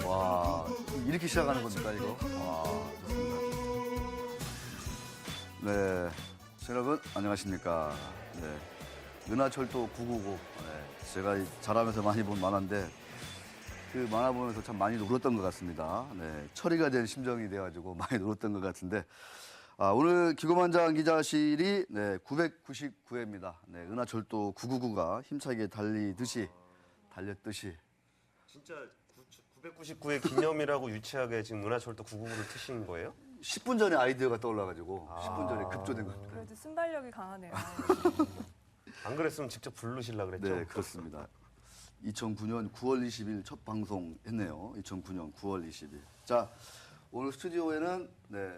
와, 이렇게 시작하는 겁니까, 이거? 와, 좋습니다. 네, 여러분, 안녕하십니까. 네, 은하철도 999. 네, 제가 자라면서 많이 본 만화인데, 그 만화 보면서 참 많이 울었던 것 같습니다. 네, 처리가 된 심정이 돼가지고 많이 울었던 것 같은데, 오늘 기고만장 기자실이 네, 999회입니다. 네, 은하철도 999가 힘차게 달렸듯이. 진짜 999의 기념이라고 유치하게 지금 은하철도 999를 트신 거예요? 10분 전에 아이디어가 떠올라가지고 10분 전에 급조된 겁니다. 그래도 순발력이 강하네요. 안 그랬으면 직접 부르시려고 그랬죠? 네, 그렇습니다. 2009년 9월 20일 첫 방송 했네요. 2009년 9월 20일. 자, 오늘 스튜디오에는 네,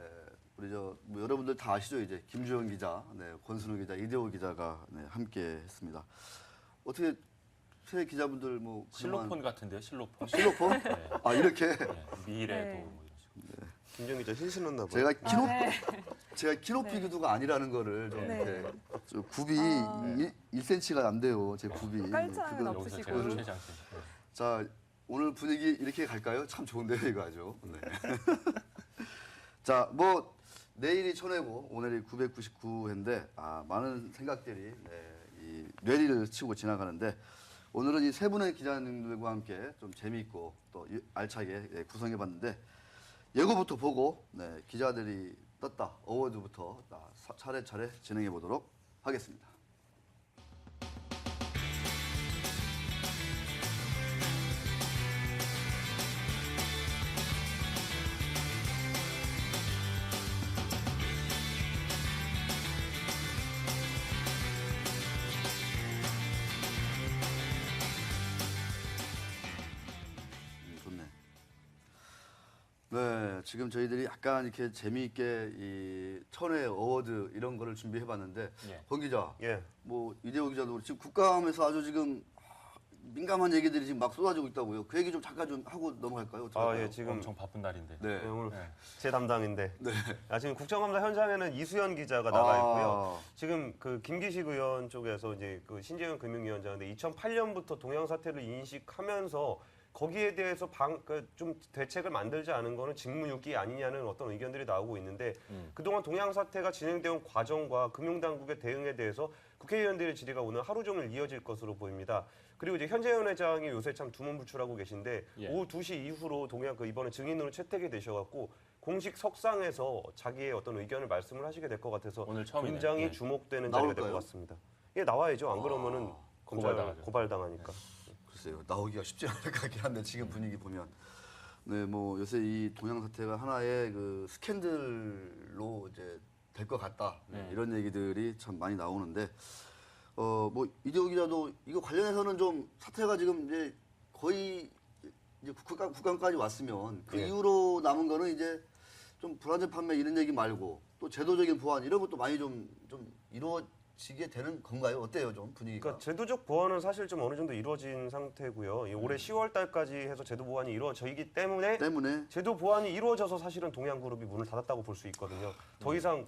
우리 뭐 여러분들 다 아시죠? 이제 김주영 기자, 네, 권순우 기자, 이대호 기자가 네, 함께 했습니다. 어떻게 새 기자분들 뭐 실로폰 같은데요, 실로폰. 실로폰? 네. 아, 이렇게 네, 미래도 네. 뭐 이런 식으로. 김정 기자 신신었나 봐요. 제가 키높이 구두가 아니라는 거를 좀 네. 이렇게 저 굽이 1cm가 안 돼요. 제 굽이. 깔창은 그거- 없으시고. 여기서 제가 최장신. 네. 자, 오늘 분위기 이렇게 갈까요? 참 좋은데요, 이거 아주. 네. 자, 뭐 내일이 천회고 오늘이 999회인데 많은 생각들이 네, 이 뇌리를 치고 지나가는데 오늘은 이 세 분의 기자님들과 함께 좀 재미있고 또 알차게 예, 구성해봤는데 예고부터 보고 네, 기자들이 떴다 어워드부터 차례차례 진행해 보도록 하겠습니다. 좋네. 네, 지금 저희들이 약간 이렇게 재미있게 이 천회 어워드 이런 거를 준비해봤는데 예. 권 기자, 예. 뭐 이대호 기자도 그렇고 지금 국감에서 아주 지금 민감한 얘기들이 지금 막 쏟아지고 있다고요. 그 얘기 좀 잠깐 좀 하고 넘어갈까요? 어떻게 할까요? 예, 지금 엄청 바쁜 날인데. 네. 네, 오늘 네. 제 담당인데. 네. 지금 국정감사 현장에는 이수연 기자가 나가 있고요. 아. 지금 그 김기식 의원 쪽에서 이제 그 신재현 금융위원장인데 2008년부터 동양 사태를 인식하면서 거기에 대해서 좀 대책을 만들지 않은 거는 직무유기 아니냐는 어떤 의견들이 나오고 있는데 그동안 동양 사태가 진행되온 과정과 금융당국의 대응에 대해서 국회의원들의 질의가 오늘 하루 종일 이어질 것으로 보입니다. 그리고 이제 현재현 회장이 요새 참 두문불출하고 계신데 예. 오후 2시 이후로 이번에 증인으로 채택이 되셔갖고 공식 석상에서 자기의 어떤 의견을 말씀을 하시게 될 것 같아서 오늘 처음이네요. 굉장히 예. 주목되는 자리가 될 것 나올까요? 같습니다. 예, 나와야죠. 안 그러면은 검찰 고발당하죠. 고발당하니까. 글쎄요, 나오기가 쉽지 않을 것 같긴 한데 지금 분위기 보면 네, 뭐 요새 이 동양 사태가 하나의 그 스캔들로 이제 될 것 같다 네, 이런 얘기들이 참 많이 나오는데 뭐 이대호 기자도 이거 관련해서는 좀 사태가 지금 이제 거의 이제 국감까지 왔으면 그 예. 이후로 남은 거는 이제 좀 불안전 판매 이런 얘기 말고 또 제도적인 보완 이런 것도 많이 좀 이루어지게 되는 건가요? 어때요, 좀 분위기가? 그러니까 제도적 보완은 사실 좀 어느 정도 이루어진 상태고요. 이 올해 10월 달까지 해서 제도 보완이 이루어지기 때문에 제도 보완이 이루어져서 사실은 동양그룹이 문을 닫았다고 볼 수 있거든요. 더 이상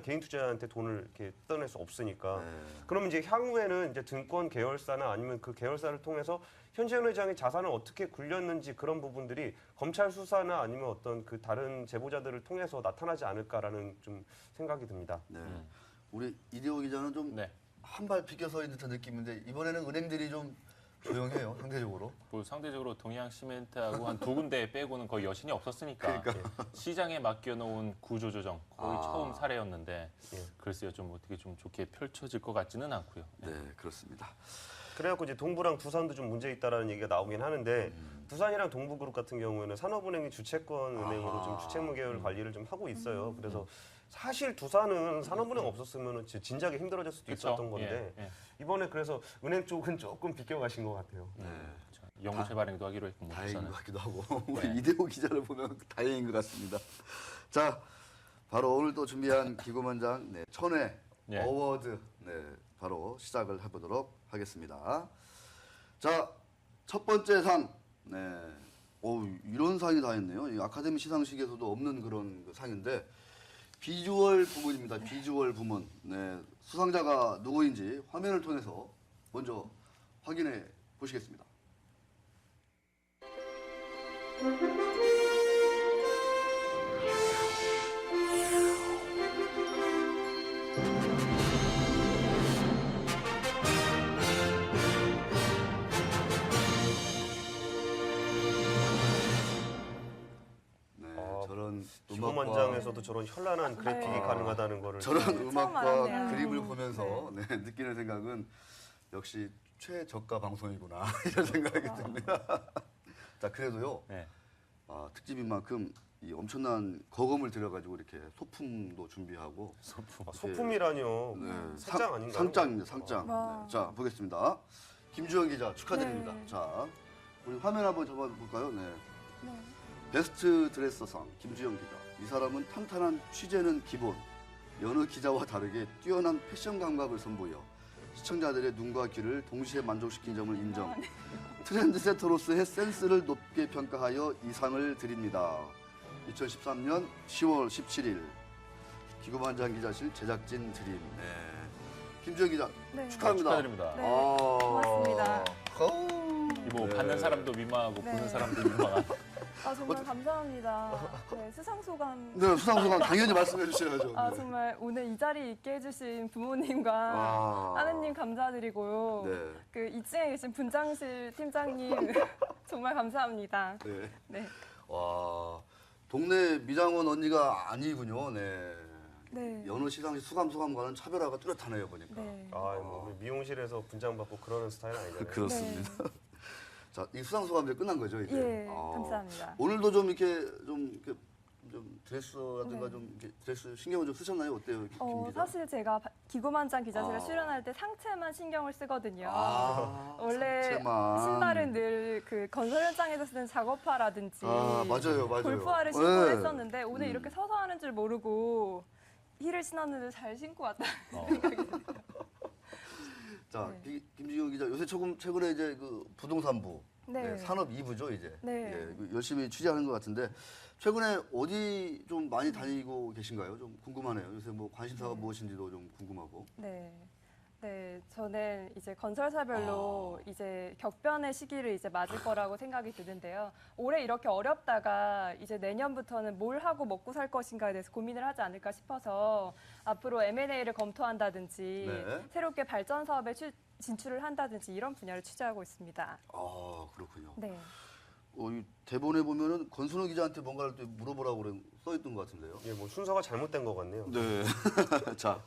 개인 투자자한테 돈을 이렇게 뜯어낼 수 없으니까. 그러면 이제 향후에는 이제 증권 계열사나 아니면 그 계열사를 통해서 현재현 회장이 자산을 어떻게 굴렸는지 그런 부분들이 검찰 수사나 아니면 어떤 그 다른 제보자들을 통해서 나타나지 않을까라는 좀 생각이 듭니다. 네. 우리 이대호 기자는 좀 네. 한 발 비껴 서 있는 듯한 느낌인데 이번에는 은행들이 좀 조용해요, 상대적으로. 뭐 상대적으로 동양시멘트하고 한 두 군데 빼고는 거의 여신이 없었으니까 그러니까. 예. 시장에 맡겨놓은 구조조정 거의 처음 사례였는데 예. 글쎄요, 좀 어떻게 좀 좋게 펼쳐질 것 같지는 않고요. 네, 그렇습니다. 그래갖고 이제 동부랑 두산도 좀 문제 있다라는 얘기가 나오긴 하는데 두산이랑 동부그룹 같은 경우에는 산업은행이 주채권 은행으로 좀 주채무 계열 관리를 좀 하고 있어요. 그래서 사실 두산은 산업은행 없었으면 진작에 힘들어질 수도 그쵸? 있었던 건데 예, 예. 이번에 그래서 은행 쪽은 조금 비껴가신 것 같아요. 그렇죠. 연구체 발행도 하기로 했고 뭐 다행인 부산은. 것 같기도 하고 우리 이대호 기자를 보면 다행인 것 같습니다. 자, 바로 오늘 또 준비한 기고만장 네, 천회 예. 어워드 네, 바로 시작을 해보도록 하겠습니다. 자, 첫 번째 상. 네. 이런 상이 다 있네요. 이 아카데미 시상식에서도 없는 그런 그 상인데 비주얼 부문입니다. 비주얼 부문. 네. 수상자가 누구인지 화면을 통해서 먼저 확인해 보시겠습니다. 네, 아, 저런 기고만장에서도 저런 현란한 그래픽이 가능하다는 거를 저런 처음 음악과 알았네요. 그림을 보면서 네, 느끼는 생각은 역시 최저가 방송이구나 이런 생각이 듭니다. 자, 그래도요. 네. 특집인 만큼 이 엄청난 거금을 들여가지고 이렇게 소품도 준비하고 소품이라뇨. 네, 상장 아닌가요? 상장입니다. 상장. 와. 네, 자, 보겠습니다. 김주영 기자 축하드립니다. 네. 자, 우리 화면 한번 잡아볼까요? 네. 네. 베스트 드레서상 김주영 기자. 이 사람은 탄탄한 취재는 기본. 여느 기자와 다르게 뛰어난 패션 감각을 선보여 시청자들의 눈과 귀를 동시에 만족시킨 점을 인정. 트렌드 세터로서의 센스를 높게 평가하여 이 상을 드립니다. 2013년 10월 17일 기고만장 기자실 제작진 드림. 네. 김주영 기자 네. 축하합니다. 축하드립니다. 네. 고맙습니다. 뭐 네. 받는 사람도 민망하고 네. 보는 사람도 민망한. 정말 감사합니다. 네, 수상 소감. 네, 수상소감 당연히 말씀해 주셔야죠. 네. 정말 오늘 이 자리에 있게 해주신 부모님과 아. 따님님 감사드리고요. 네. 그 2층에 계신 분장실 팀장님 정말 감사합니다. 네. 네. 와, 동네 미장원 언니가 아니군요. 네. 네. 여느 시상식 수감소감과는 차별화가 뚜렷하네요, 보니까. 네. 뭐 미용실에서 분장 받고 그러는 스타일 아니잖아요. 그렇습니다. 자, 이 수상소감이 끝난 거죠, 이제. 예, 아. 감사합니다. 오늘도 좀 드레스라든가 네. 좀 이렇게 드레스 신경을 좀 쓰셨나요? 어때요, 김 기자? 사실 제가 기고만장 기자실에 아. 출연할 때 상체만 신경을 쓰거든요. 아, 원래 상체만. 신발은 늘 그 건설 현장에서 쓰는 작업화라든지 맞아요. 골프화를 신고 네. 했었는데 오늘 이렇게 서서 하는 줄 모르고 힐을 신었는데 잘 신고 왔다. 자, 네. 김지용 기자, 요새 최근에 이제 그 부동산부, 네. 산업 2부죠, 이제. 네. 예, 열심히 취재하는 것 같은데, 최근에 어디 좀 많이 다니고 계신가요? 좀 궁금하네요. 요새 뭐 관심사가 무엇인지도 좀 궁금하고. 네. 네, 저는 이제 건설사별로 이제 격변의 시기를 이제 맞을 거라고 생각이 드는데요. 올해 이렇게 어렵다가 이제 내년부터는 뭘 하고 먹고 살 것인가에 대해서 고민을 하지 않을까 싶어서 앞으로 M&A를 검토한다든지 네. 새롭게 발전 사업에 진출을 한다든지 이런 분야를 취재하고 있습니다. 아, 그렇군요. 네. 이 대본에 보면은 권순우 기자한테 뭔가를 또 물어보라고 써있던 것 같은데요. 예, 뭐 순서가 잘못된 것 같네요. 네. 자,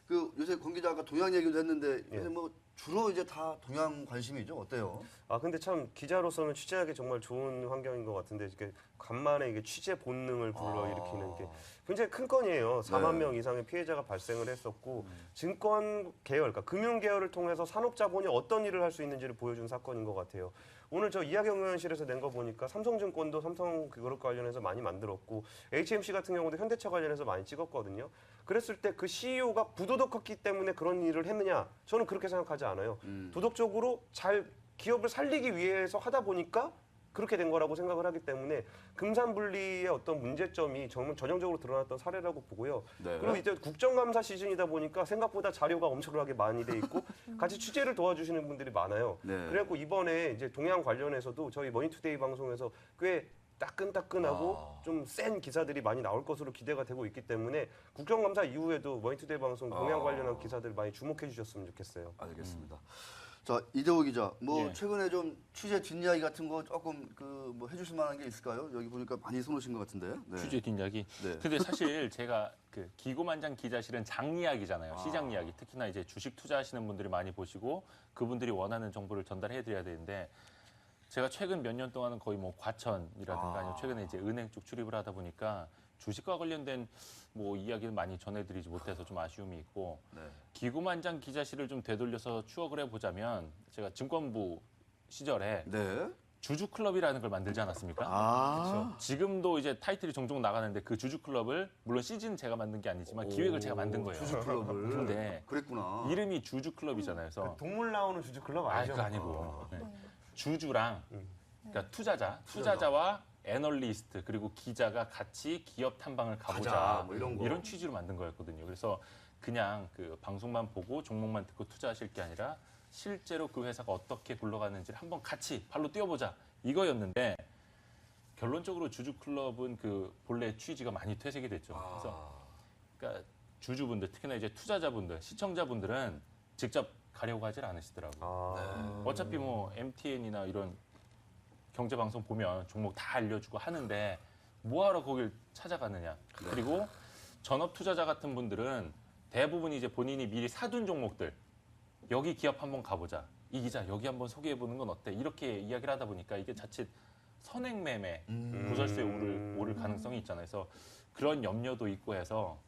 요새 권 기자가 동양 얘기도 했는데 요새 뭐 주로 이제 다 동양 관심이죠. 어때요? 근데 참 기자로서는 취재하기 정말 좋은 환경인 것 같은데 이게 간만에 이게 취재 본능을 불러일으키는 게 굉장히 큰 건이에요. 4만 네. 명 이상의 피해자가 발생을 했었고 증권 계열, 그러니까 금융 계열을 통해서 산업 자본이 어떤 일을 할 수 있는지를 보여준 사건인 것 같아요. 오늘 저 이하경 의원실에서 낸 거 보니까 삼성증권도 삼성 그룹 관련해서 많이 만들었고 HMC 같은 경우도 현대차 관련해서 많이 찍었거든요. 그랬을 때 그 CEO가 부도덕했기 때문에 그런 일을 했느냐? 저는 그렇게 생각하지 않아요. 도덕적으로 잘 기업을 살리기 위해서 하다 보니까 그렇게 된 거라고 생각을 하기 때문에 금산분리의 어떤 문제점이 정말 전형적으로 드러났던 사례라고 보고요. 네. 그리고 이제 국정감사 시즌이다 보니까 생각보다 자료가 엄청나게 많이 돼 있고 같이 취재를 도와주시는 분들이 많아요. 네. 그래갖고 이번에 이제 동양 관련해서도 저희 머니투데이 방송에서 꽤 따끈따끈하고 좀 센 기사들이 많이 나올 것으로 기대가 되고 있기 때문에 국정감사 이후에도 머니투데이 방송 동양 관련한 기사들 많이 주목해 주셨으면 좋겠어요. 알겠습니다. 자, 이대호 기자, 뭐 예. 최근에 좀 취재 뒷이야기 같은 거 조금 뭐 해주실 만한 게 있을까요? 여기 보니까 많이 써놓으신 것 같은데. 네. 취재 뒷이야기. 네. 근데 사실 제가 그 기고만장 기자실은 장 이야기잖아요. 시장 이야기. 특히나 이제 주식 투자하시는 분들이 많이 보시고 그분들이 원하는 정보를 전달해 드려야 되는데 제가 최근 몇 년 동안은 거의 뭐 과천이라든가 아니면 최근에 이제 은행 쪽 출입을 하다 보니까 주식과 관련된 뭐 이야기를 많이 전해드리지 못해서 좀 아쉬움이 있고 네. 기고만장 기자실을 좀 되돌려서 추억을 해보자면 제가 증권부 시절에 네. 주주클럽이라는 걸 만들지 않았습니까? 아, 지금도 이제 타이틀이 종종 나가는데 그 주주클럽을 물론 시즌 제가 만든 게 아니지만 기획을 제가 만든 거예요. 주주클럽을. 근데 그랬구나. 이름이 주주클럽이잖아요. 그래서 동물 나오는 주주 클럽 아, 아니죠? 그거 아니고 네. 주주랑 그러니까 투자자와 애널리스트 그리고 기자가 같이 기업 탐방을 가보자 가자, 뭐 이런 거. 취지로 만든 거였거든요. 그래서 그냥 그 방송만 보고 종목만 듣고 투자하실 게 아니라 실제로 그 회사가 어떻게 굴러가는지를 한번 같이 발로 뛰어보자 이거였는데 결론적으로 주주클럽은 그 본래 취지가 많이 퇴색이 됐죠. 그래서 그러니까 주주분들 특히나 이제 투자자분들, 시청자분들은 직접 가려고 하질 않으시더라고요. 어차피 뭐 MTN이나 이런 경제방송 보면 종목 다 알려주고 하는데 뭐하러 거길 찾아가느냐. 그리고 전업 투자자 같은 분들은 대부분 이제 본인이 미리 사둔 종목들 여기 기업 한번 가보자. 이 기자 여기 한번 소개해보는 건 어때? 이렇게 이야기를 하다 보니까 이게 자칫 선행매매 구설수에 오를 가능성이 있잖아요. 그래서 그런 염려도 있고 해서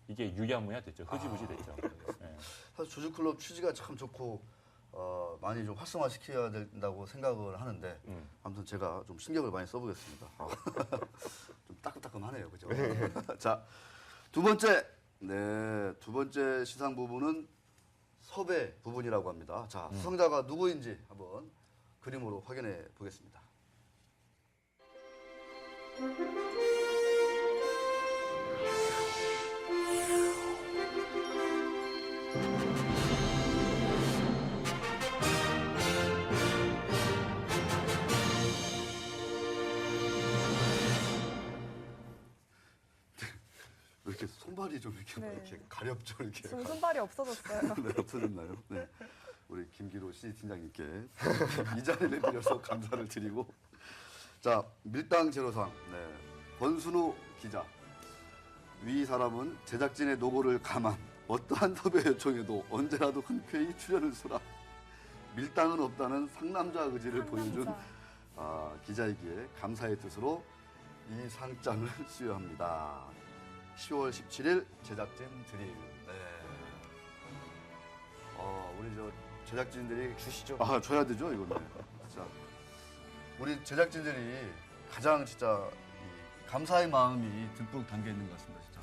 이게 유야무야 됐죠. 흐지부지 됐죠. 네. 사실 주주클럽 취지가 참 좋고 많이 좀 활성화시켜야 된다고 생각을 하는데 아무튼 제가 좀 신경을 많이 써보겠습니다. 좀 따끔따끔하네요, 그죠? 자, 두 번째 시상 부분은 섭외 부분이라고 합니다. 자, 수상자가 누구인지 한번 그림으로 확인해 보겠습니다. 왜 이렇게 손발이 좀 이렇게, 네. 이렇게 가렵죠, 이렇게. 지금 손발이 없어졌어요. 네, 없어졌나요? 네. 우리 김기로 씨 팀장님께 이 자리를 빌려서 감사를 드리고, 자, 밀당 제로상, 네. 권순우 기자. 위 사람은 제작진의 노고를 감안 어떠한 섭외 요청에도 언제라도 흔쾌히 출연을 수라. 밀당은 없다는 상남자 의지를 보여준 기자이기에 감사의 뜻으로 이 상장을 수여합니다. 10월 17일 제작진 드림. 네. 우리 저 제작진들이 주시죠. 줘야 되죠, 이거는. 진짜 우리 제작진들이 가장 진짜 이 감사의 마음이 듬뿍 담겨 있는 것 같습니다, 진짜.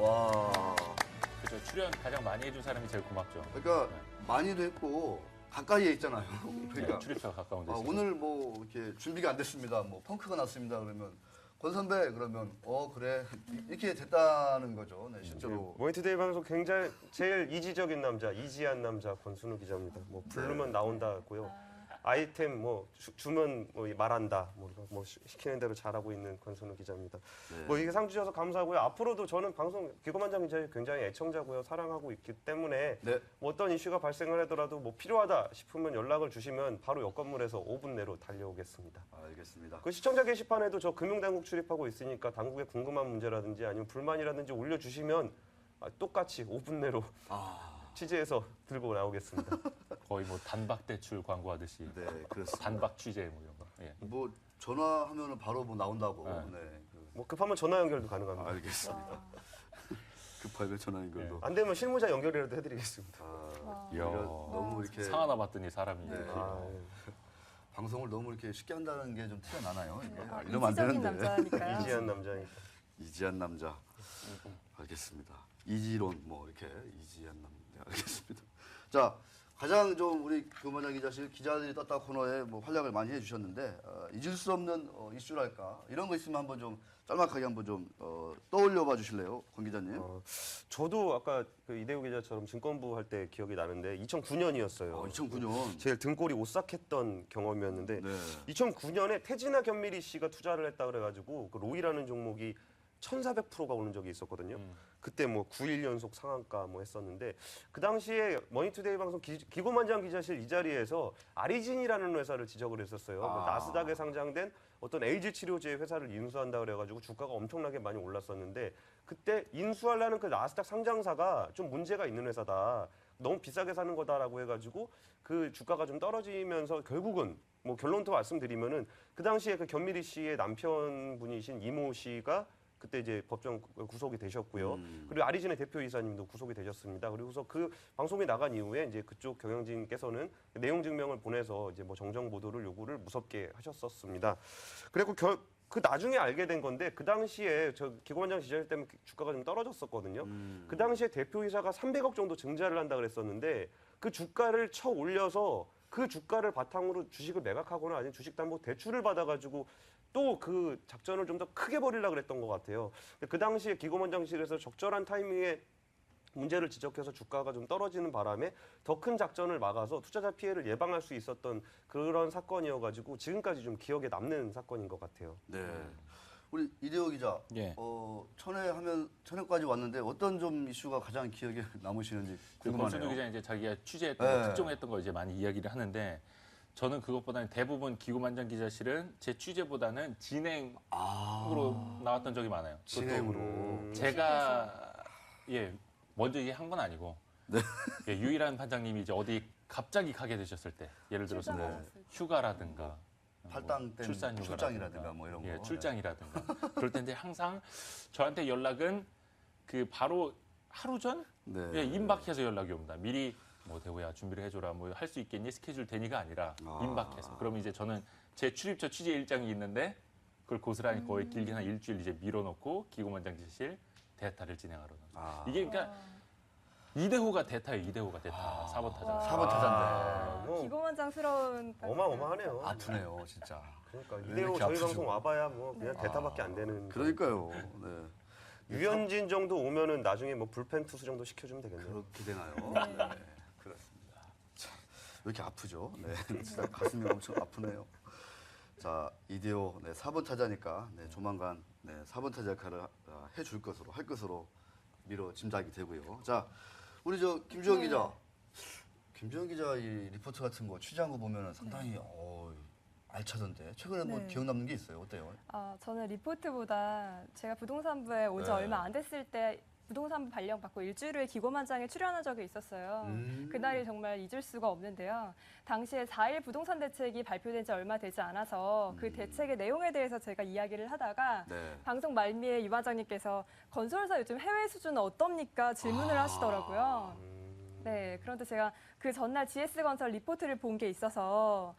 와. 그죠. 출연 가장 많이 해준 사람이 제일 고맙죠. 그러니까 많이도 했고 가까이에 있잖아요. 그러니까 네, 출입처가 가까운 데서. 오늘 뭐 이렇게 준비가 안 됐습니다. 뭐 펑크가 났습니다. 그러면 권 선배 그러면 그래 이렇게 됐다는 거죠. 네, 실제로. 모니터데이 방송 굉장히 제일 이지적인 남자, 이지한 남자 권순우 기자입니다. 뭐 부르면 나온다고요. 아이템 뭐 주면 뭐 말한다. 뭐 시키는 대로 잘하고 있는 권순우 기자입니다. 네. 뭐 이게 상 주셔서 감사하고요. 앞으로도 저는 방송 기고만장 기자를 굉장히 애청자고요. 사랑하고 있기 때문에 네. 뭐 어떤 이슈가 발생을 하더라도 뭐 필요하다 싶으면 연락을 주시면 바로 옆 건물에서 5분 내로 달려오겠습니다. 알겠습니다. 그 시청자 게시판에도 저 금융당국 출입하고 있으니까 당국에 궁금한 문제라든지 아니면 불만이라든지 올려주시면 똑같이 5분 내로 취재해서 들고 나오겠습니다. 거의 뭐 단박 대출 광고하듯이 네, 그렇습니다. 단박 취재 뭐 이런 거. 예. 뭐 전화하면은 바로 뭐 나온다고. 네. 네. 뭐 급하면 전화 연결도 가능합니다. 알겠습니다. 급하게 전화 연결도. 안 되면 실무자 연결이라도 해드리겠습니다. 이야. 너무 이렇게 상 하나 받더니 사람이 네. 이렇게. 방송을 너무 이렇게 쉽게 한다는 게 좀 티가 나나요? 이게? 이러면 안 이지적인 되는데. 남자니까요. 이지한 남자니까. 이지한 남자. 알겠습니다. 이지론 뭐 이렇게 이지한 남자. 알겠습니다. 자, 가장 좀 우리 교만장 기자실 기자들이 떴다 코너에 뭐 활약을 많이 해주셨는데 잊을 수 없는 이슈랄까 이런 거 있으면 한번 좀 짤막하게 한번 좀 떠올려봐 주실래요, 권 기자님? 저도 아까 그 이대호 기자처럼 증권부 할 때 기억이 나는데 2009년이었어요. 2009년. 제일 등골이 오싹했던 경험이었는데 네. 2009년에 태진아 견미리 씨가 투자를 했다 그래가지고 그 로이라는 종목이 1,400%가 오른 적이 있었거든요. 그때 뭐 9일 연속 상한가 뭐 했었는데 그 당시에 머니투데이 방송 기고만장 기자실 이 자리에서 아리진이라는 회사를 지적을 했었어요. 그 나스닥에 상장된 어떤 LG 치료제 회사를 인수한다 그래가지고 주가가 엄청나게 많이 올랐었는데 그때 인수하려는 그 나스닥 상장사가 좀 문제가 있는 회사다. 너무 비싸게 사는 거다라고 해가지고 그 주가가 좀 떨어지면서 결국은 뭐 결론부터 말씀드리면은 그 당시에 그 견미리 씨의 남편분이신 이모 씨가 그때 이제 법정 구속이 되셨고요. 그리고 아리진의 대표이사님도 구속이 되셨습니다. 그리고서 그 방송이 나간 이후에 이제 그쪽 경영진께서는 내용 증명을 보내서 이제 뭐 정정 보도를 요구를 무섭게 하셨었습니다. 그리고 그 나중에 알게 된 건데 그 당시에 저 기고만장 시절 때문에 주가가 좀 떨어졌었거든요. 그 당시에 대표이사가 300억 정도 증자를 한다 그랬었는데 그 주가를 쳐 올려서 그 주가를 바탕으로 주식을 매각하거나 아니면 주식담보 대출을 받아가지고 또 그 작전을 좀 더 크게 벌이려고 그랬던 것 같아요. 그 당시에 기고만장실에서 적절한 타이밍에 문제를 지적해서 주가가 좀 떨어지는 바람에 더 큰 작전을 막아서 투자자 피해를 예방할 수 있었던 그런 사건이어가지고 지금까지 좀 기억에 남는 사건인 것 같아요. 네. 우리 이대호 기자, 예. 천회까지 왔는데 어떤 좀 이슈가 가장 기억에 남으시는지 권순우 궁금하네요. 기자 이제 자기가 취재했던 네. 거, 특종했던 거 이제 많이 이야기를 하는데 저는 그것보다는 대부분 기고만장 기자실은 제 취재보다는 진행으로 나왔던 적이 많아요. 그것도 진행으로. 제가 먼저 얘기한 건 아니고 예, 유일한 반장님이 이제 어디 갑자기 가게 되셨을 때 예를 들어서 뭐 출장 갔을 때. 휴가라든가 팔당 땐 출산 휴가라든가 출장이라든가 뭐 이런 거. 예, 출장이라든가 그럴 텐데 항상 저한테 연락은 그 바로 하루 전 네. 예, 임박해서 연락이 옵니다. 미리 뭐 대호야 준비를 해줘라 뭐 할 수 있겠니 스케줄 되니가 아니라 임박해서 그러면 이제 저는 제 출입처 취재 일정이 있는데 그걸 고스란히 거의 길게 한 일주일 이제 밀어놓고 기고만장 기자실 대타를 진행하러 나가요. 이게 그러니까 이대호가 대타예요. 이대호가 대타 4번 타자. 와. 4번 타잔데. 뭐 기고만장스러운 어마어마하네요. 아프네요, 진짜. 그러니까 왜 이대호 이렇게 저희 아프죠? 방송 와봐야 뭐 그냥 대타밖에 안 되는. 그러니까요. 네. 유현진 정도 오면은 나중에 뭐 불펜 투수 정도 시켜주면 되겠네요. 그렇게 되나요? 네. 그렇습니다. 참, 왜 이렇게 아프죠? 네. 진짜 가슴이 엄청 아프네요. 자, 이대호 4번 타자니까 조만간 4번 타자 역할을 해줄 것으로 할 것으로 미뤄 짐작이 되고요. 자, 우리 저 김주영 기자, 김주영 기자 이 리포트 같은 거 취재한 거 보면은 상당히 알차던데 최근에 뭐 네. 기억 남는 게 있어요? 어때요? 저는 리포트보다 제가 부동산부에 온 지 네. 얼마 안 됐을 때 부동산부 발령받고 일주일 후에 기고만장에 출연한 적이 있었어요. 그날이 정말 잊을 수가 없는데요. 당시에 4.1 부동산 대책이 발표된 지 얼마 되지 않아서 그 대책의 내용에 대해서 제가 이야기를 하다가 네. 방송 말미에 유 반장님께서 건설사 요즘 해외 수준은 어떻습니까? 질문을 하시더라고요. 네, 그런데 제가 그 전날 GS건설 리포트를 본 게 있어서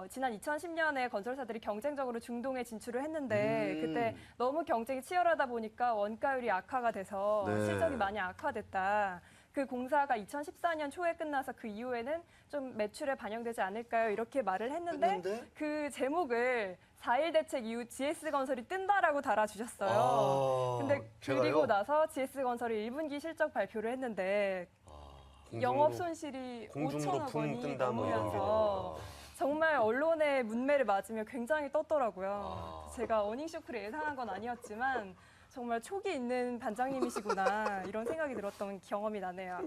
지난 2010년에 건설사들이 경쟁적으로 중동에 진출을 했는데 그때 너무 경쟁이 치열하다 보니까 원가율이 악화가 돼서 네. 실적이 많이 악화됐다. 그 공사가 2014년 초에 끝나서 그 이후에는 좀 매출에 반영되지 않을까요? 이렇게 말을 했는데 그 제목을 4.1 대책 이후 GS건설이 뜬다라고 달아주셨어요. 근데 그리고 나서 GS건설이 1분기 실적 발표를 했는데 영업 손실이 공중으로 5천억 붕 원이 뜬다 뭐 이런 넘으면서 정말 언론의 문매를 맞으며 굉장히 떴더라고요. 제가 어닝쇼크를 예상한 건 아니었지만 정말 촉이 있는 반장님이시구나 이런 생각이 들었던 경험이 나네요.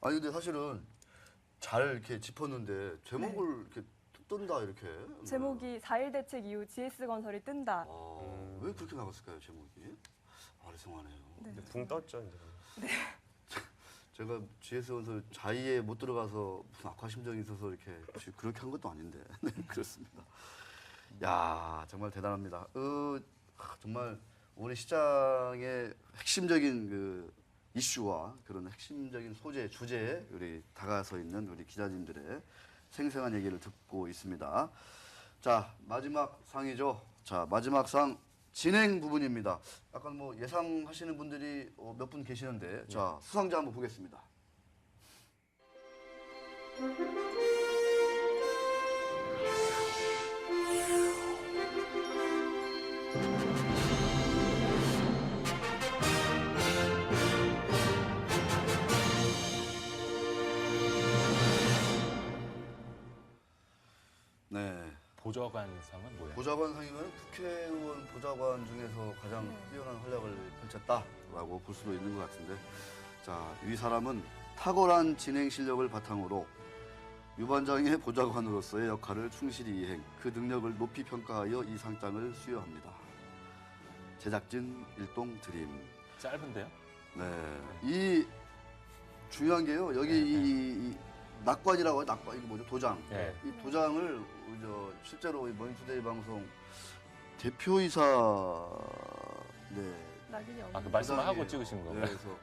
아니 근데 사실은 잘 이렇게 짚었는데 제목을 이렇게 툭 뜬다 이렇게. 제목이 4.1 대책 이후 GS건설이 뜬다. 왜 그렇게 나갔을까요 제목이? 아리송하네요. 네. 붕 떴죠 이제. 제가 GS건설 자의에 못 들어가서 무슨 악화 심정이 있어서 이렇게 그렇게 한 것도 아닌데. 네, 그렇습니다. 야, 정말 대단합니다. 정말 우리 시장의 핵심적인 그 이슈와 그런 핵심적인 소재, 주제에 우리 다가서 있는 우리 기자님들의 생생한 얘기를 듣고 있습니다. 자, 마지막 상이죠. 자, 마지막 상 진행 부분입니다. 약간 뭐 예상하시는 분들이 몇 분 계시는데, 자, 수상자 한번 보겠습니다. 네. 보좌관상은 뭐예요? 보좌관상이면 국회의원 보좌관 중에서 가장 뛰어난 활약을 펼쳤다라고 볼 수도 있는 것 같은데, 자, 이 사람은 탁월한 진행 실력을 바탕으로 유반장의 보좌관으로서의 역할을 충실히 이행, 그 능력을 높이 평가하여 이 상장을 수여합니다. 제작진 일동 드림. 짧은데요? 네, 이 중요한 게요. 여기 이 낙관이라고 해요. 낙관 이거 뭐죠? 도장. 네. 이 도장을 실제로 이 머니투데이 방송 대표이사 낙인이 그 없는 말씀을 하고 부장이에요. 찍으신 거예요? 네, 그래서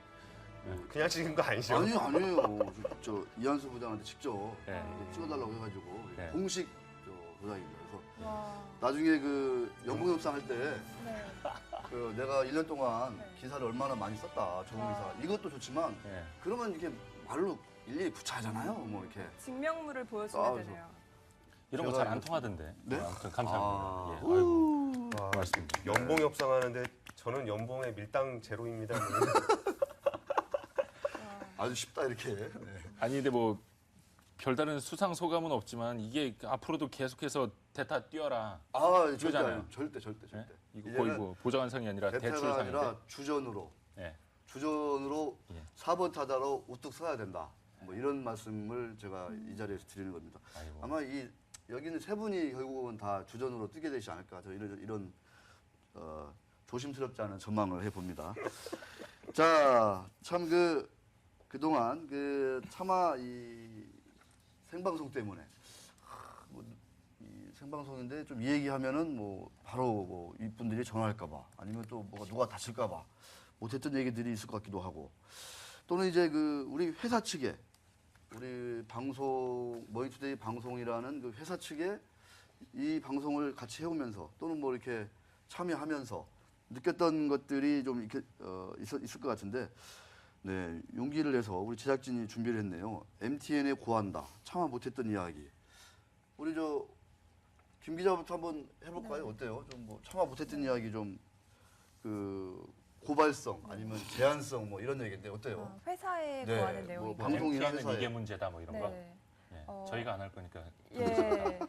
그냥 찍은 거 아니죠? 아니에요. 저 이한수 부장한테 직접 네. 찍어달라고 해가지고 네. 공식 도장입니다. 그래서 와, 나중에 그 연봉 협상할 때 네. 내가 1년 동안 네. 기사를 얼마나 많이 썼다, 좋은 와. 기사. 이것도 좋지만 네. 그러면 이렇게 말로 일일이 구차하잖아요. 뭐 이렇게. 증명물을 보여주면 그래서- 되네요. 이런 거 제가 잘 안 통하던데. 네? 아무튼 감사합니다. 예, 우. 아이고. 와, 고맙습니다. 연봉 협상하는데 저는 연봉에 밀당 제로입니다. 아주 쉽다 이렇게. 네. 아니 근데 뭐 별다른 수상 소감은 없지만 이게 앞으로도 계속해서 대타 뛰어라. 아, 이거잖아요. 절대. 네? 이거 거의 뭐 보좌관상이 아니라 대타가 대출상인데. 아니라 주전으로 예. 4번 타자로 우뚝 서야 된다. 뭐 이런 말씀을 제가 이 자리에서 드리는 겁니다. 아이고. 아마 여기는 세 분이 결국은 다 주전으로 뛰게 되지 않을까. 저 이런 조심스럽지 않은 전망을 해봅니다. 자, 참 그동안 차마 이 생방송 때문에 이 생방송인데 좀 이 얘기하면은 뭐 바로 뭐 이분들이 전화할까봐 아니면 또 뭐가 누가 다칠까봐 못했던 얘기들이 있을 것 같기도 하고 또는 이제 우리 회사 측에 우리 방송 머니투데이 방송이라는 그 회사 측에 이 방송을 같이 해오면서 또는 뭐 이렇게 참여하면서 느꼈던 것들이 좀 이렇게 있을 것 같은데 네 용기를 내서 우리 제작진이 준비를 했네요. MTN에 고한다 참아 못했던 이야기. 우리 김 기자부터 한번 해볼까요? 네. 어때요? 좀 뭐 참아 못했던 이야기 좀 고발성 아니면 제한성 뭐 이런 얘기인데 어때요? 회사에 네, 구하는 뭐 내용입니다. 방송이나 MTN은 회사에. 이게 문제다 뭐 이런 거. 네. 예. 저희가 안 할 거니까. 예.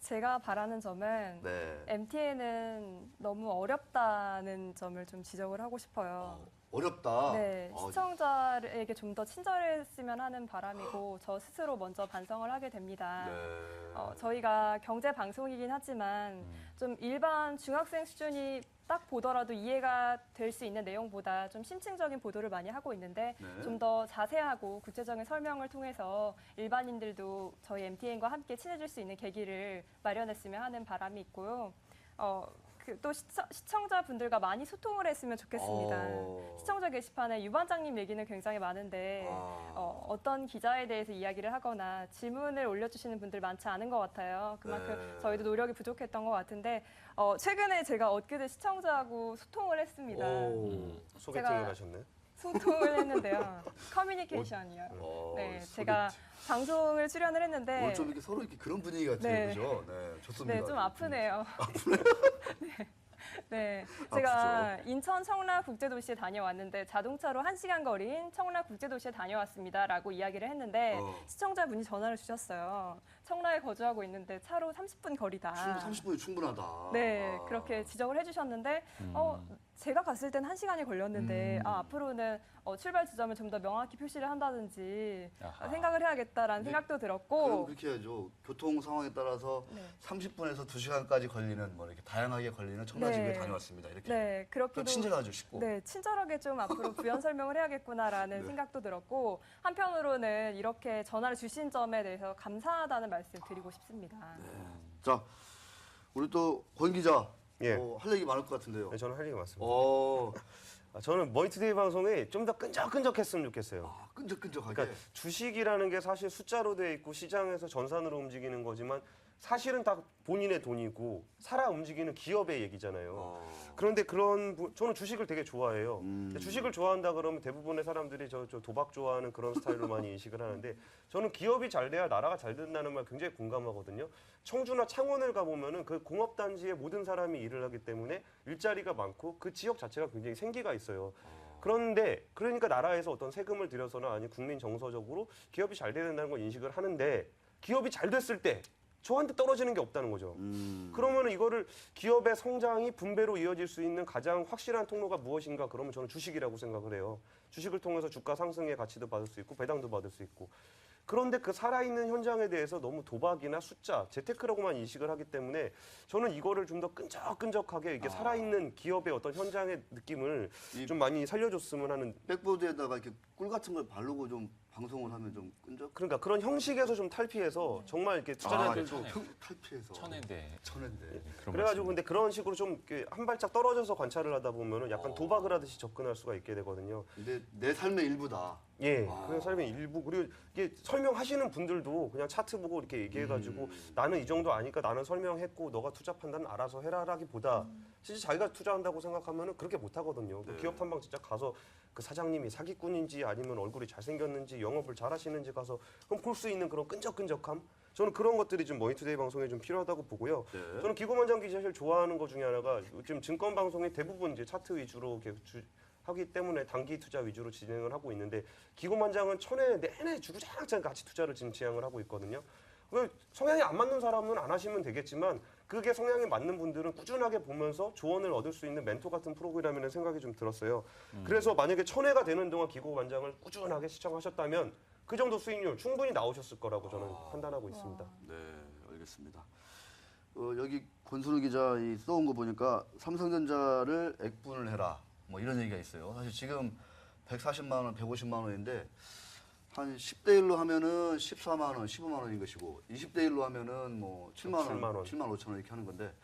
제가 바라는 점은 네. MTN은 너무 어렵다는 점을 좀 지적을 하고 싶어요. 어렵다. 네, 아, 시청자에게 좀 더 친절했으면 하는 바람이고 저 스스로 먼저 반성을 하게 됩니다. 네. 저희가 경제 방송이긴 하지만 좀 일반 중학생 수준이 딱 보더라도 이해가 될 수 있는 내용보다 좀 심층적인 보도를 많이 하고 있는데 네. 좀 더 자세하고 구체적인 설명을 통해서 일반인들도 저희 MTN과 함께 친해질 수 있는 계기를 마련했으면 하는 바람이 있고요. 또 시청자분들과 많이 소통을 했으면 좋겠습니다. 시청자 게시판에 유반장님 얘기는 굉장히 많은데 어떤 기자에 대해서 이야기를 하거나 질문을 올려주시는 분들 많지 않은 것 같아요. 그만큼 네. 저희도 노력이 부족했던 것 같은데 최근에 제가 엊그제 시청자하고 소통을 했습니다. 소개팅을 제가- 하셨네. 소통을 했는데요. 커뮤니케이션이요. 네, 제가 방송을 출연을 했는데 오늘 좀 이렇게 서로 이렇게 그런 분위기 같아요, 네. 그죠? 네, 좋습니다. 네, 좀 아프네요. 네, 제가 아프죠? 인천 청라 국제도시에 다녀왔는데 자동차로 1시간 거리인 청라 국제도시에 다녀왔습니다라고 이야기를 했는데 시청자분이 전화를 주셨어요. 청라에 거주하고 있는데 차로 30분 거리다. 30분이 충분하다. 네, 그렇게 지적을 해주셨는데 제가 갔을 땐 1시간이 걸렸는데 앞으로는 출발 지점을 좀 더 명확히 표시를 한다든지 아하. 생각을 해야겠다라는 네. 생각도 그럼 들었고 그렇게 해야죠. 교통 상황에 따라서 네. 30분에서 2시간까지 걸리는 뭐 이렇게 다양하게 걸리는 청라집에 네. 다녀왔습니다. 이렇게. 네, 좀 그렇기도 친절하죠, 쉽고. 네, 친절하게 좀 앞으로 부연 설명을 해야겠구나라는 네. 생각도 들었고 한편으로는 이렇게 전화를 주신 점에 대해서 감사하다는 말씀 드리고 싶습니다. 자, 우리 또 권 기자 예. 할 얘기 많을 것 같은데요. 네, 저는 할 얘기 많습니다. 어, 저는 머니투데이 방송이 좀 더 끈적끈적했으면 좋겠어요. 끈적끈적하게. 그러니까 주식이라는 게 사실 숫자로 돼 있고 시장에서 전산으로 움직이는 거지만 사실은 다 본인의 돈이고 살아 움직이는 기업의 얘기잖아요. 그런데 저는 주식을 되게 좋아해요. 근데 주식을 좋아한다 그러면 대부분의 사람들이 저 도박 좋아하는 그런 스타일로 많이 인식을 하는데 저는 기업이 잘 돼야 나라가 잘 된다는 말 굉장히 공감하거든요. 청주나 창원을 가보면은 그 공업단지에 모든 사람이 일을 하기 때문에 일자리가 많고 그 지역 자체가 굉장히 생기가 있어요. 그런데 그러니까 나라에서 어떤 세금을 들여서나 아니 국민 정서적으로 기업이 잘 돼야 된다는 걸 인식을 하는데 기업이 잘 됐을 때 저한테 떨어지는 게 없다는 거죠. 그러면 이거를 기업의 성장이 분배로 이어질 수 있는 가장 확실한 통로가 무엇인가? 그러면 저는 주식이라고 생각을 해요. 주식을 통해서 주가 상승의 가치도 받을 수 있고 배당도 받을 수 있고. 그런데 그 살아있는 현장에 대해서 너무 도박이나 숫자, 재테크라고만 인식을 하기 때문에 저는 이거를 좀 더 끈적끈적하게 이게 살아있는 기업의 어떤 현장의 느낌을 좀 많이 살려줬으면 하는 백보드에다가 이렇게 꿀 같은 걸 바르고 좀 방송을 하면 좀 끈적. 그러니까 그런 형식에서 좀 탈피해서 정말 이렇게 투자자들도 탈피해서. 천혜대. 천엔데. 그런 그래가지고 말씀. 근데 그런 식으로 좀 이렇게 한 발짝 떨어져서 관찰을 하다 보면은 약간 도박을 하듯이 접근할 수가 있게 되거든요. 근데 내 삶의 일부다. 예, 그냥 삶의 일부 그리고 이게 설명하시는 분들도 그냥 차트 보고 이렇게 얘기해가지고 나는 이 정도 아니까 나는 설명했고 너가 투자 판단은 알아서 해라라기보다 진짜 자기가 투자한다고 생각하면은 그렇게 못 하거든요. 그 기업 탐방 진짜 가서 그 사장님이 사기꾼인지 아니면 얼굴이 잘생겼는지 영업을 잘하시는지 가서 그럼 볼 수 있는 그런 끈적끈적함. 저는 그런 것들이 좀 머니투데이 방송에 좀 필요하다고 보고요. 네. 저는 기고만장 기자 제일 좋아하는 것 중에 하나가 지금 증권 방송이 대부분 이제 차트 위주로 이렇게 하기 때문에 단기 투자 위주로 진행을 하고 있는데 기고만장은 천에 내내 주구장창 가치 투자를 지금 지향을 하고 있거든요. 그 성향이 안 맞는 사람은 안 하시면 되겠지만 그게 성향이 맞는 분들은 꾸준하게 보면서 조언을 얻을 수 있는 멘토 같은 프로그램이라는 생각이 좀 들었어요. 그래서 만약에 천회가 되는 동안 기고만장을 꾸준하게 시청하셨다면 그 정도 수익률 충분히 나오셨을 거라고 저는 판단하고 있습니다. 네, 알겠습니다. 여기 권순우 기자 써온 거 보니까 삼성전자를 액분을 해라. 뭐 이런 얘기가 있어요. 사실 지금 140만 원, 150만 원인데 한 10대 1로 하면은 14만 원, 15만 원인 것이고 20대 1로 하면은 뭐 7만 원, 7만 5천 원 이렇게 하는 건데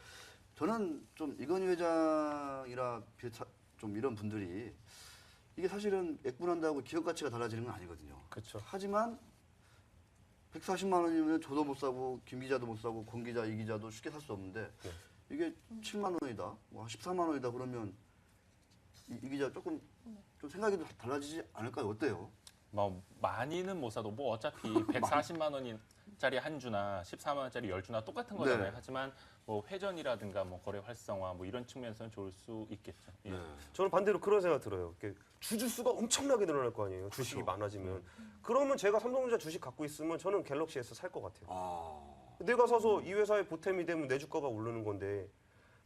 저는 좀 이건희 회장이라 비슷한 좀 이런 분들이 이게 사실은 액분한다고 기업 가치가 달라지는 건 아니거든요. 그렇죠. 하지만 140만 원이면 저도 못 사고 김 기자도 못 사고 권 기자, 이 기자도 쉽게 살 수 없는데 이게 7만 원이다, 뭐 14만 원이다 그러면 이 기자 조금 좀 생각이 달라지지 않을까요? 어때요? 뭐 많이는 못 사도 뭐 어차피 140만 원짜리 한 주나 14만 원짜리 10주나 똑같은 거잖아요. 네. 하지만 뭐 회전이라든가 뭐 거래 활성화 뭐 이런 측면에서는 좋을 수 있겠죠. 예. 네. 저는 반대로 그런 생각 들어요. 이렇게 주주 수가 엄청나게 늘어날 거 아니에요. 주식이 많아지면. 그러면 제가 삼성전자 주식 갖고 있으면 저는 갤럭시 S 살 것 같아요. 내가 사서 이 회사에 보탬이 되면 내 주가가 오르는 건데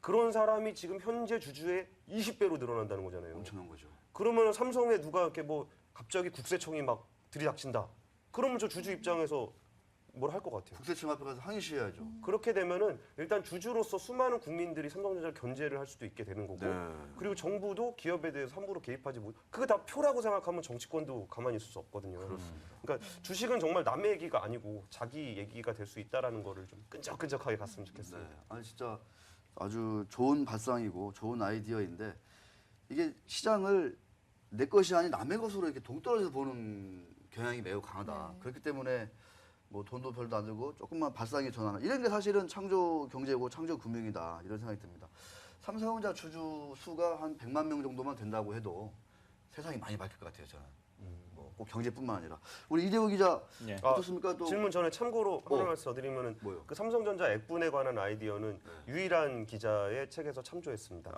그런 사람이 지금 현재 주주의 20배로 늘어난다는 거잖아요. 엄청난 거죠. 그러면 삼성에 누가 이렇게 뭐 갑자기 국세청이 막 들이닥친다. 그러면 저 주주 입장에서 뭘 할 것 같아요. 국세청 앞에 가서 항의시해야죠. 그렇게 되면은 일단 주주로서 수많은 국민들이 삼성전자를 견제를 할 수도 있게 되는 거고 네. 그리고 정부도 기업에 대해서 함부로 개입하지 못. 그게 다 표라고 생각하면 정치권도 가만히 있을 수 없거든요. 그러니까 주식은 정말 남의 얘기가 아니고 자기 얘기가 될 수 있다라는 거를 좀 끈적끈적하게 갔으면 좋겠어요. 네. 아니 진짜 아주 좋은 발상이고 좋은 아이디어인데 이게 시장을 내 것이 아닌 남의 것으로 이렇게 동떨어져서 보는 경향이 매우 강하다. 그렇기 때문에 뭐 돈도 별도 안 들고 조금만 발상의 전환 이런 게 사실은 창조 경제고 창조 금융이다 이런 생각이 듭니다. 삼성전자 주주 수가 한 100만 명 정도만 된다고 해도 세상이 많이 바뀔 것 같아요 저는. 뭐 꼭 경제뿐만 아니라 우리 이대호 기자 예. 어떻습니까? 또 질문 전에 참고로 하나 말씀 더 드리면은 뭐요? 그 삼성전자 액분에 관한 아이디어는 유일한 기자의 책에서 참조했습니다.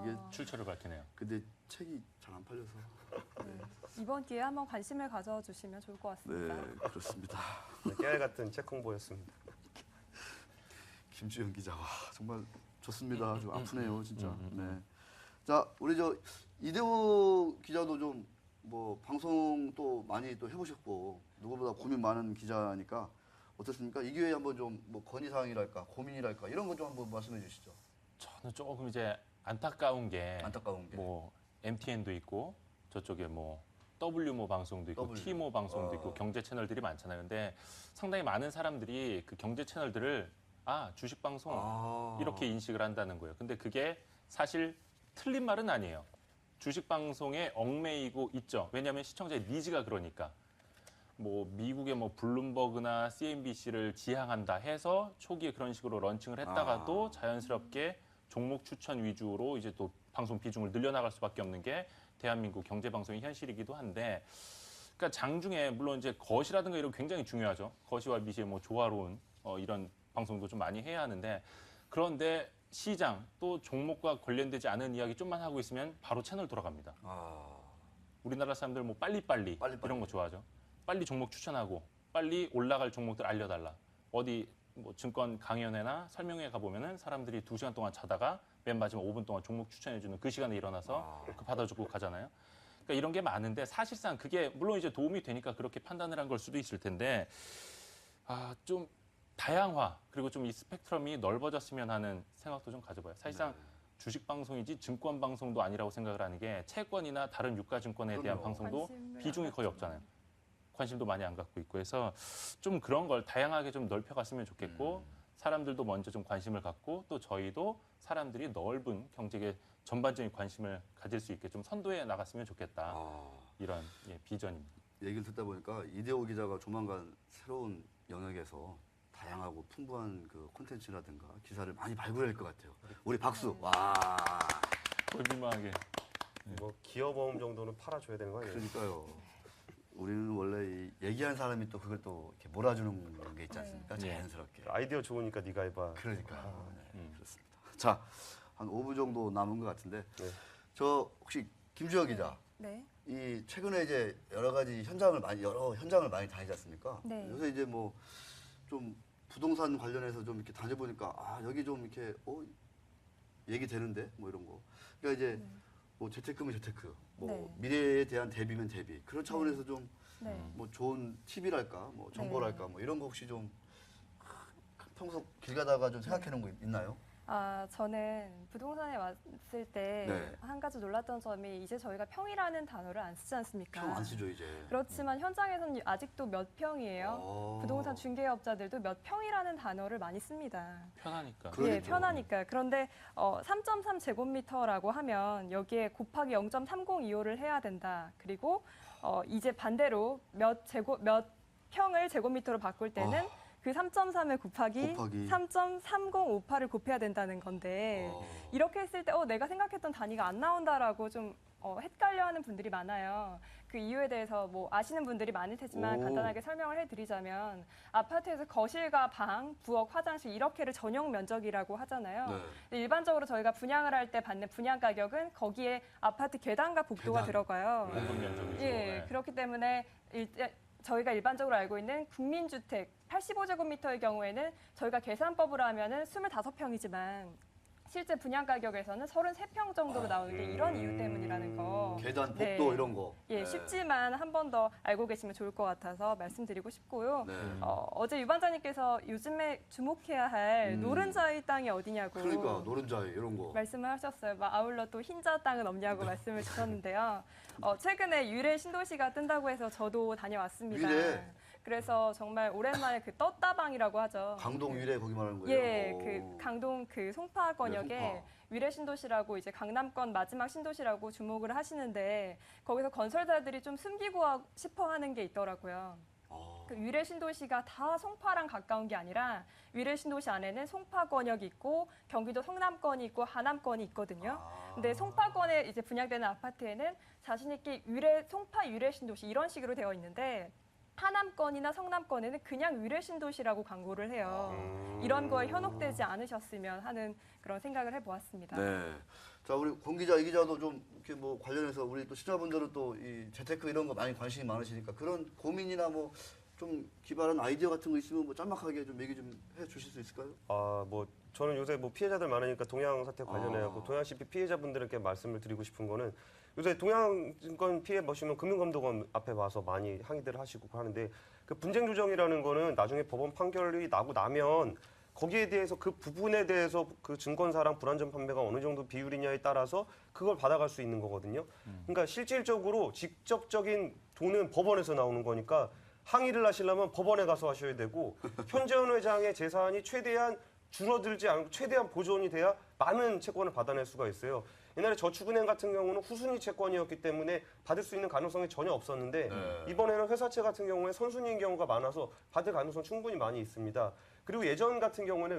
이게 출처를 밝히네요. 근데 책이 잘 안 팔려서. 이번 기회에 한번 관심을 가져주시면 좋을 것 같습니다. 네, 그렇습니다. 깨알 같은 책 홍보였습니다. 김주영 기자, 와, 정말 좋습니다. 아주 아프네요, 진짜. 네. 자, 우리 저 이대호 기자도 좀 뭐 방송 또 많이 또 해보셨고 누구보다 고민 많은 기자니까 어떻습니까? 이 기회에 한번 좀 뭐 건의사항이랄까, 고민이랄까 이런 거 좀 한번 말씀해 주시죠. 저는 조금 이제 안타까운 게 안타까운 게. 뭐 MTN도 있고 저쪽에 뭐 W모 방송도 있고 W. T모 방송도 있고 경제 채널들이 많잖아요. 근데 상당히 많은 사람들이 그 경제 채널들을 주식 방송 이렇게 인식을 한다는 거예요. 근데 그게 사실 틀린 말은 아니에요. 주식 방송에 얽매이고 있죠. 왜냐하면 시청자의 니즈가 그러니까. 뭐 미국의 뭐 블룸버그나 CNBC를 지향한다 해서 초기에 그런 식으로 런칭을 했다가도 자연스럽게 종목 추천 위주로 이제 또 방송 비중을 늘려나갈 수밖에 없는 게 대한민국 경제 방송의 현실이기도 한데, 그러니까 장중에 물론 이제 거시라든가 이런 거 굉장히 중요하죠. 거시와 미시의 뭐 조화로운 이런 방송도 좀 많이 해야 하는데, 그런데 시장 또 종목과 관련되지 않은 이야기 좀만 하고 있으면 바로 채널 돌아갑니다. 우리나라 사람들 뭐 빨리빨리 이런 거 좋아하죠. 빨리 종목 추천하고 빨리 올라갈 종목들 알려달라. 어디 뭐 증권 강연회나 설명회 가보면은 사람들이 2시간 동안 자다가 맨 마지막 5분 동안 종목 추천해주는 그 시간에 일어나서 그 받아주고 가잖아요. 그러니까 이런 게 많은데 사실상 그게 물론 이제 도움이 되니까 그렇게 판단을 한 걸 수도 있을 텐데 좀 다양화 그리고 좀 이 스펙트럼이 넓어졌으면 하는 생각도 좀 가져봐요. 사실상 주식 방송이지 증권 방송도 아니라고 생각을 하는 게 채권이나 다른 유가 증권에 대한 방송도 관심을 비중이 안 거의 갖잖아요. 없잖아요. 관심도 많이 안 갖고 있고 해서 좀 그런 걸 다양하게 좀 넓혀갔으면 좋겠고 사람들도 먼저 좀 관심을 갖고 또 저희도 사람들이 넓은 경제에 전반적인 관심을 가질 수 있게 좀 선도해 나갔으면 좋겠다. 이런 비전입니다. 얘기를 듣다 보니까 이대호 기자가 조만간 새로운 영역에서 다양하고 풍부한 그 콘텐츠라든가 기사를 많이 발굴할 것 같아요. 우리 박수. 와. 민망하게. 뭐 기업어음 정도는 팔아줘야 되는 거 아니에요? 그러니까요. 우리는 원래 이 얘기한 사람이 또 그걸 또 이렇게 몰아주는 게 있지 않습니까? 네. 자연스럽게. 아이디어 좋으니까 네가 해봐. 그러니까요. 네, 그렇습니다. 자, 한 5분 정도 남은 것 같은데 네. 저 혹시 김주혁 기자. 네. 이 최근에 이제 여러 현장을 많이 다니지 않습니까? 네. 요새 이제 뭐 좀 부동산 관련해서 좀 이렇게 다녀보니까 여기 좀 이렇게 얘기 되는데 뭐 이런 거. 그러니까 이제 뭐 재테크면 재테크, 뭐 네. 미래에 대한 대비면 대비 그런 차원에서 좀 네. 뭐 좋은 팁이랄까, 뭐 정보랄까, 뭐 이런 거 혹시 좀 평소 길 가다가 좀 생각해 놓은 거 있나요? 저는 부동산에 왔을 때 네. 한 가지 놀랐던 점이 이제 저희가 평이라는 단어를 안 쓰지 않습니까? 평 안 쓰죠 이제. 그렇지만 현장에서는 아직도 몇 평이에요. 부동산 중개업자들도 몇 평이라는 단어를 많이 씁니다. 편하니까. 그러겠죠. 예, 편하니까. 그런데 3.3 제곱미터라고 하면 여기에 곱하기 0.3025를 해야 된다. 그리고 이제 반대로 몇 평을 제곱미터로 바꿀 때는 그 3.3을 곱하기 3.3058을 곱해야 된다는 건데 이렇게 했을 때 내가 생각했던 단위가 안 나온다라고 좀 헷갈려하는 분들이 많아요. 그 이유에 대해서 뭐 아시는 분들이 많을 테지만 간단하게 설명을 해드리자면 아파트에서 거실과 방, 부엌, 화장실 이렇게를 전용 면적이라고 하잖아요. 네. 근데 일반적으로 저희가 분양을 할 때 받는 분양 가격은 거기에 아파트 계단과 복도가 들어가요. 공급 면적이죠. 예, 네. 그렇기 때문에 저희가 일반적으로 알고 있는 국민주택 85제곱미터의 경우에는 저희가 계산법으로 하면은 25평이지만 실제 분양 가격에서는 33평 정도로 나오는 게 이런 이유 때문이라는 거. 계단, 복도 네. 이런 거. 예, 쉽지만 한 번 더 알고 계시면 좋을 것 같아서 말씀드리고 싶고요. 네. 어제 유반장님께서 요즘에 주목해야 할 노른자의 땅이 어디냐고 그러니까 노른자 이런 거. 말씀을 하셨어요. 아울러 또 흰자 땅은 없냐고 말씀을 주셨는데요. 최근에 유래 신도시가 뜬다고 해서 저도 다녀왔습니다. 유래? 그래서 정말 오랜만에 그 떴다방이라고 하죠. 강동 위례 거기 말하는 거예요? 예, 그 강동 그 송파권역에 네, 송파. 위례 신도시라고 이제 강남권 마지막 신도시라고 주목을 하시는데 거기서 건설사들이 좀 숨기고 싶어 하는 게 있더라고요. 그 위례 신도시가 다 송파랑 가까운 게 아니라 위례 신도시 안에는 송파권역이 있고 경기도 성남권이 있고 하남권이 있거든요. 근데 송파권에 이제 분양되는 아파트에는 자신 있게 송파 위례 신도시 이런 식으로 되어 있는데 하남권이나 성남권에는 그냥 위례 신도시라고 광고를 해요. 이런 거에 현혹되지 않으셨으면 하는 그런 생각을 해보았습니다. 네. 자, 우리 권 기자, 이 기자도 좀 이렇게 뭐 관련해서 우리 또 시청자분들은 또 이 재테크 이런 거 많이 관심이 많으시니까 그런 고민이나 뭐 좀 기발한 아이디어 같은 거 있으면 뭐 짤막하게 좀 얘기 좀 해주실 수 있을까요? 뭐 저는 요새 뭐 피해자들 많으니까 동양 사태 관련해서 동양 CP 피해자분들께 말씀을 드리고 싶은 거는 요새 동양증권 피해 보시면 금융감독원 앞에 와서 많이 항의들을 하시고 하는데 그 분쟁 조정이라는 거는 나중에 법원 판결이 나고 나면 거기에 대해서 그 부분에 대해서 그 증권사랑 불안전 판매가 어느 정도 비율이냐에 따라서 그걸 받아갈 수 있는 거거든요. 그러니까 실질적으로 직접적인 돈은 법원에서 나오는 거니까 항의를 하시려면 법원에 가서 하셔야 되고 현 전 회장의 재산이 최대한 줄어들지 않고 최대한 보존이 돼야 많은 채권을 받아낼 수가 있어요. 옛날에 저축은행 같은 경우는 후순위 채권이었기 때문에 받을 수 있는 가능성이 전혀 없었는데 이번에는 회사채 같은 경우에 선순위인 경우가 많아서 받을 가능성 충분히 많이 있습니다. 그리고 예전 같은 경우에는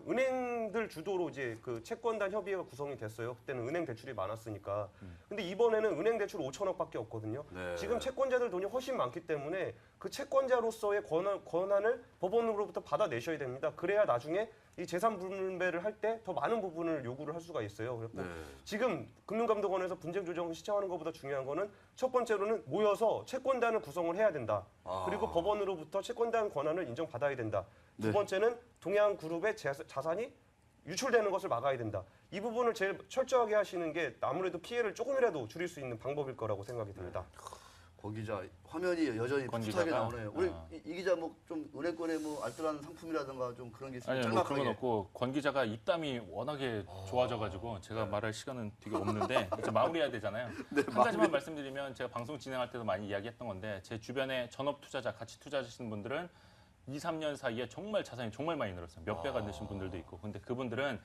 은행들 주도로 이제 그 채권단 협의회가 구성이 됐어요. 그때는 은행 대출이 많았으니까. 근데 이번에는 은행 대출 5천억밖에 없거든요. 네. 지금 채권자들 돈이 훨씬 많기 때문에 그 채권자로서의 권한을 법원으로부터 받아내셔야 됩니다. 그래야 나중에 이 재산 분배를 할 때 더 많은 부분을 요구를 할 수가 있어요. 그래서 지금 금융감독원에서 분쟁 조정을 시청하는 것보다 중요한 거는 첫 번째로는 모여서 채권단을 구성을 해야 된다. 그리고 법원으로부터 채권단 권한을 인정받아야 된다. 두 번째는 동양그룹의 자산이 유출되는 것을 막아야 된다. 이 부분을 제일 철저하게 하시는 게 아무래도 피해를 조금이라도 줄일 수 있는 방법일 거라고 생각이 듭니다. 권 기자 화면이 여전히 권 풋풋하게 기자가? 나오네요. 우리 이 기자 뭐 좀 은행권에 뭐 알뜰한 상품이라든가 좀 그런 게 있으면 아니요, 뭐 짤막하게. 그런 건 없고 권 기자가 입담이 워낙에 좋아져가지고 제가 말할 시간은 되게 없는데 이제 마무리해야 되잖아요. 한 가지만 말씀드리면 제가 방송 진행할 때도 많이 이야기했던 건데 제 주변에 전업 투자자, 같이 투자하시는 분들은 2, 3년 사이에 정말 자산이 정말 많이 늘었어요. 몇 배가 되신 분들도 있고. 근데 그분들은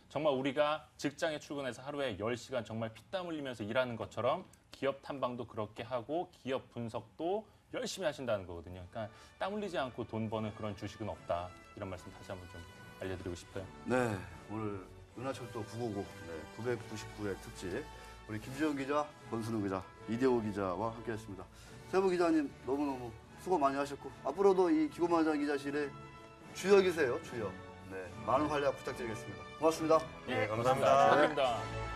정말 우리가 직장에 출근해서 하루에 10시간 정말 피땀 흘리면서 일하는 것처럼 기업 탐방도 그렇게 하고 기업 분석도 열심히 하신다는 거거든요. 그러니까 땀 흘리지 않고 돈 버는 그런 주식은 없다. 이런 말씀 다시 한번 좀 알려드리고 싶어요. 네, 오늘 은하철도 999, 999회 특집 우리 김주영 기자, 권순우 기자, 이대호 기자와 함께했습니다. 세 분 기자님 너무너무 수고 많이 하셨고 앞으로도 이 기고만장 기자실의 주역이세요, 주역. 네, 많은 활약 부탁드리겠습니다. 고맙습니다. 네, 감사합니다. 축하드립니다.